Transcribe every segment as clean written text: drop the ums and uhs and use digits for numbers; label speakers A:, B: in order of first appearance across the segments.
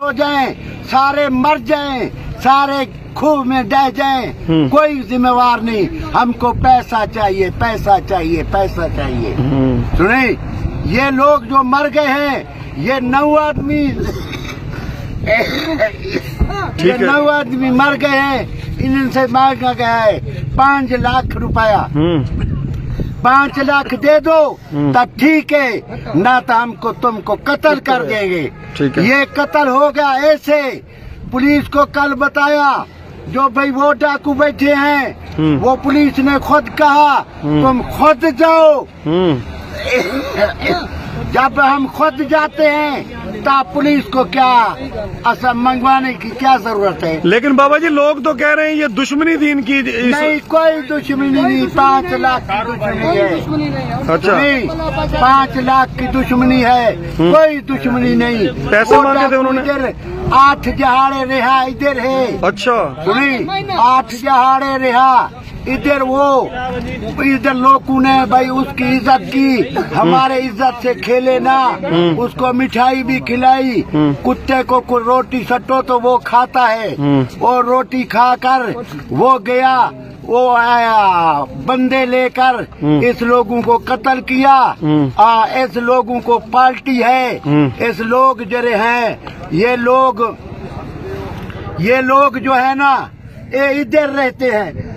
A: हो जाएं, सारे मर जाएं, सारे खूह में डह जाएं, कोई जिम्मेवार नहीं। हमको पैसा चाहिए, पैसा चाहिए, पैसा चाहिए। सुने, ये लोग जो मर गए हैं, ये 9 आदमी ये 9 आदमी मर गए हैं। इनसे मांगा गया है 5 लाख रुपया। 5 लाख दे दो तब ठीक है, ना तो हमको तुमको कत्ल कर देंगे। ये कत्ल हो गया ऐसे। पुलिस को कल बताया, जो भाई वो डाकू बैठे हैं, वो पुलिस ने खुद कहा तुम खुद जाओ। जब हम खुद जाते हैं तब पुलिस को क्या असम मंगवाने की क्या जरूरत है।
B: लेकिन बाबा जी लोग तो कह रहे हैं ये दुश्मनी थी इनकी।
A: नहीं, कोई दुश्मनी नहीं। 5 लाख की दुश्मनी है।
B: अच्छा,
A: नहीं, 5 लाख की दुश्मनी है, कोई दुश्मनी नहीं।
B: पैसे मांगे थे उन्होंने।
A: इधर 8 जहाड़े रिहा इधर है।
B: अच्छा,
A: सुनी, 8 जहाड़े रिहा इधर। वो इधर लोगों ने भाई उसकी इज्जत की, हमारे इज्जत से खेले ना। उसको मिठाई भी खिलाई। कुत्ते को रोटी सट्टो तो वो खाता है। वो रोटी खाकर वो गया, वो आया बंदे लेकर, इस लोगों को कत्ल किया। इस लोगों को पार्टी है। इस लोग जरे हैं, ये लोग जो है ना, ये इधर रहते हैं।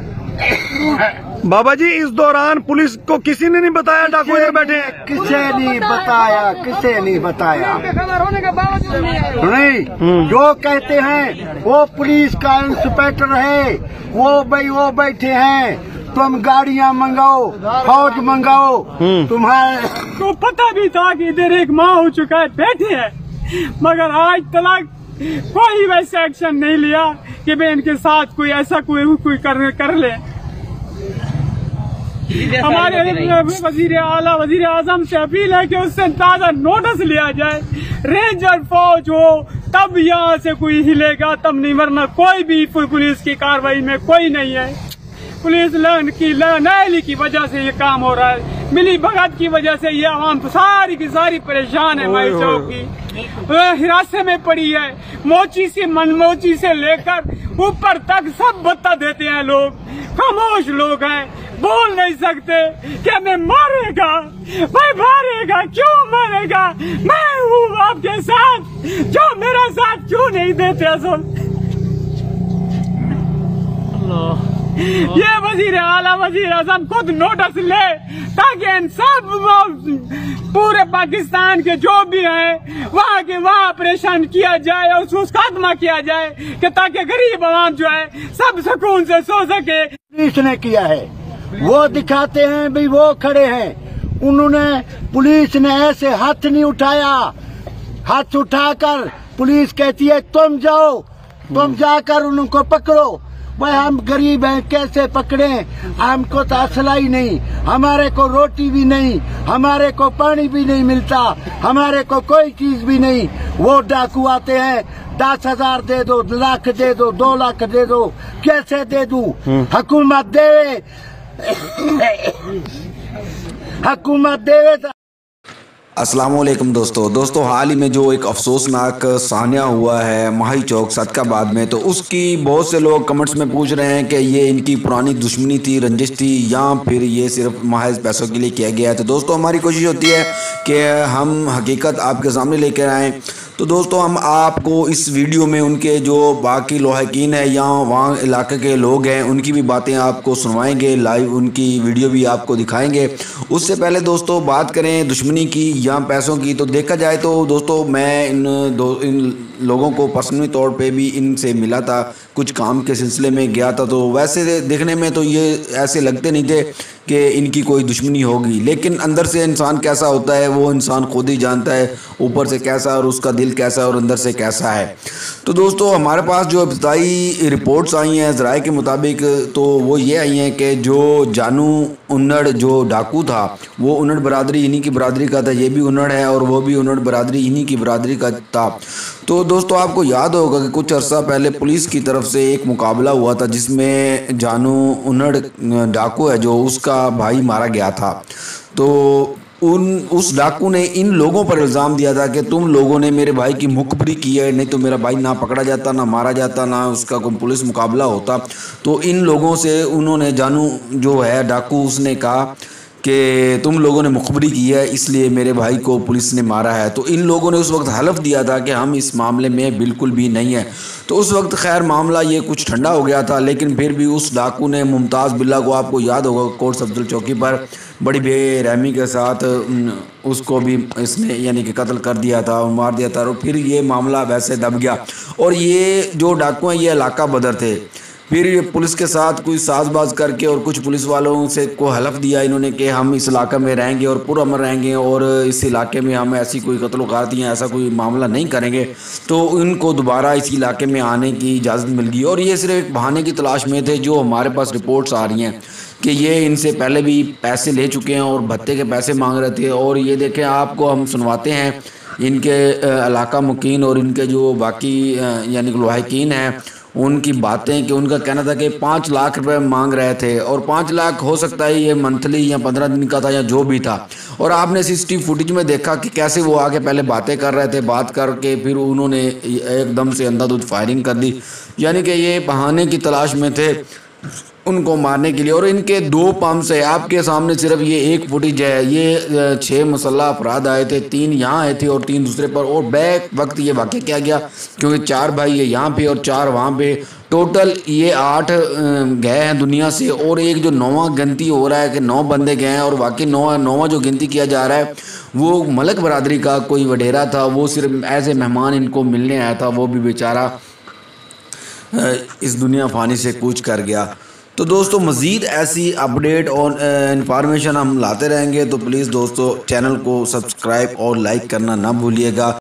B: बाबा जी इस दौरान पुलिस को किसी ने नहीं बताया डाकू इधर बैठे हैं?
A: किसे नहीं बताया, किसे नहीं बताया। नहीं, जो कहते हैं वो पुलिस का इंस्पेक्टर है, वो बैठे हैं। तुम गाड़ियां मंगाओ, फौज मंगाओ। तुम्हारे
C: को पता भी था कि इधर एक माह हो चुका है, बैठे हैं, मगर आज तक कोई वैसा एक्शन नहीं लिया कि मैं इनके साथ कोई ऐसा कोई कर ले। हमारे वजीर आला, वजीर आजम से अपील है कि उससे ताजा नोटिस लिया जाए। रेंजर फौज हो तब यहाँ से कोई हिलेगा, तब नहीं, वरना कोई भी पुलिस की कार्रवाई में कोई नहीं है। पुलिस नाअहली की वजह से ये काम हो रहा है, मिली भगत की वजह से ये आवाम सारी की सारी परेशान है। माई चौक की हिरासत में पड़ी है। मोची से मनमोची से लेकर ऊपर तक सब बता देते हैं लोग। खामोश लोग हैं, बोल नहीं सकते कि हमें मारेगा, भाई मारेगा, क्यों मारेगा? मैं हूँ आपके साथ, जो मेरा साथ क्यों नहीं देते? असल ये वजीर आला, वजीर आजम खुद नोटिस ले, ताकि इन सब पूरे पाकिस्तान के जो भी हैं वहाँ के वहाँ ऑपरेशन किया जाए और उसका खात्मा किया जाए, कि ताकि गरीब आवाम जो है सब सुकून से सो सके।
A: पुलिस ने किया है, वो दिखाते हैं भी वो खड़े हैं। उन्होंने, पुलिस ने ऐसे हाथ नहीं उठाया। हाथ उठाकर पुलिस कहती है तुम जाओ, तुम जाकर उनको पकड़ो। भाई हम गरीब हैं, कैसे पकड़े? हमको तो असला ही नहीं, हमारे को रोटी भी नहीं, हमारे को पानी भी नहीं मिलता, हमारे को कोई चीज भी नहीं। वो डाकू आते हैं, 10,000 दे दो, लाख दे दो, 2 लाख दे दो। कैसे दे दूं? हुकूमत देवे, हुकूमत देवे।
D: अस्सलाम वालेकुम दोस्तों, हाल ही में जो एक अफसोसनाक सान्या हुआ है माही चौक सदकाबाद में, तो उसकी बहुत से लोग कमेंट्स में पूछ रहे हैं कि ये इनकी पुरानी दुश्मनी थी, रंजिश थी, या फिर ये सिर्फ महज पैसों के लिए किया गया है। तो दोस्तों हमारी कोशिश होती है कि हम हकीकत आपके सामने लेकर आएँ। तो दोस्तों हम आपको इस वीडियो में उनके जो बाकी लोहाकीन है या वहाँ इलाके के लोग हैं उनकी भी बातें आपको सुनवाएंगे, लाइव उनकी वीडियो भी आपको दिखाएंगे। उससे पहले दोस्तों बात करें दुश्मनी की या पैसों की, तो देखा जाए तो दोस्तों मैं इन लोगों को पर्सनली तौर पे भी इनसे मिला था, कुछ काम के सिलसिले में गया था। तो वैसे देखने में तो ये ऐसे लगते नहीं थे कि इनकी कोई दुश्मनी होगी, लेकिन अंदर से इंसान कैसा होता है वो इंसान खुद ही जानता है, ऊपर से कैसा और उसका दिल कैसा और अंदर से कैसा है। तो दोस्तों हमारे पास जो इब्तदाई रिपोर्ट्स आई हैं ज़राए के मुताबिक, तो वो ये आई हैं कि जो जानू उन्नड़ जो डाकू था वो उन्नड़ बरादरी इन्हीं की बरादरी का था, ये भी उन्नड़ है और वो भी उन्नड़ बरादरी इन्हीं की बरादरी का था। तो दोस्तों आपको याद होगा कि कुछ अर्सा पहले पुलिस की तरफ से एक मुकाबला हुआ था जिसमें जानू उन्नड़ डाकू है जो उसका भाई मारा गया था। तो उस डाकू ने इन लोगों पर इल्ज़ाम दिया था कि तुम लोगों ने मेरे भाई की मुखबरी की है, नहीं तो मेरा भाई ना पकड़ा जाता, ना मारा जाता, ना उसका कोई पुलिस मुकाबला होता। तो इन लोगों से उन्होंने, जानू जो है डाकू, उसने कहा कि तुम लोगों ने मुखबरी की है इसलिए मेरे भाई को पुलिस ने मारा है। तो इन लोगों ने उस वक्त हलफ दिया था कि हम इस मामले में बिल्कुल भी नहीं है। तो उस वक्त खैर मामला ये कुछ ठंडा हो गया था, लेकिन फिर भी उस डाकू ने मुमताज़ बिल्ला को, आपको याद होगा, कोट सफदर चौकी पर बड़ी बेरहमी के साथ उसको भी इसने यानी कि कत्ल कर दिया था और मार दिया था। और फिर ये मामला वैसे दब गया। और ये जो डाकू हैं ये इलाका बदर थे। फिर ये पुलिस के साथ कोई साजबाज करके और कुछ पुलिस वालों से को हलफ दिया इन्होंने कि हम इस इलाके में रहेंगे और पुरअमन रहेंगे और इस इलाके में हम ऐसी कोई कत्ल-ओ-गारत या ऐसा कोई मामला नहीं करेंगे। तो इनको दोबारा इस इलाके में आने की इजाज़त मिल गई। और ये सिर्फ एक बहाने की तलाश में थे। जो हमारे पास रिपोर्ट्स आ रही हैं कि ये इनसे पहले भी पैसे ले चुके हैं और भत्ते के पैसे मांग रहे थे। और ये देखें, आपको हम सुनवाते हैं इनके इलाका मुकीन और इनके जो बाकी यानी लवाहिकीन हैं उनकी बातें, कि उनका कहना था कि 5 लाख रुपए मांग रहे थे। और 5 लाख हो सकता है ये मंथली या 15 दिन का था या जो भी था। और आपने CCTV फुटेज में देखा कि कैसे वो आके पहले बातें कर रहे थे, बात करके फिर उन्होंने एकदम से अंधाधुंध फायरिंग कर दी। यानी कि ये बहाने की तलाश में थे उनको मारने के लिए। और इनके 2 पंप्स है, आपके सामने सिर्फ ये एक फुटेज है। ये 6 मुसल्लह अफराद आए थे, 3 यहाँ आए थे और 3 दूसरे पर। और बैक वक्त ये वाक़या क्या गया, क्योंकि 4 भाई ये यहाँ पे और 4 वहाँ पे, टोटल ये 8 गए हैं दुनिया से। और एक जो 9वां गिनती हो रहा है कि 9 बंदे गए हैं, और वाकई 9वां जो गिनती किया जा रहा है वो मलक बरादरी का कोई वडेरा था। वो सिर्फ एज ए मेहमान इनको मिलने आया था, वो भी बेचारा इस दुनिया फ़ानी से कूच कर गया। तो दोस्तों मज़ीद ऐसी अपडेट और इन्फॉर्मेशन हम लाते रहेंगे। तो प्लीज़ दोस्तों चैनल को सब्सक्राइब और लाइक करना ना भूलिएगा।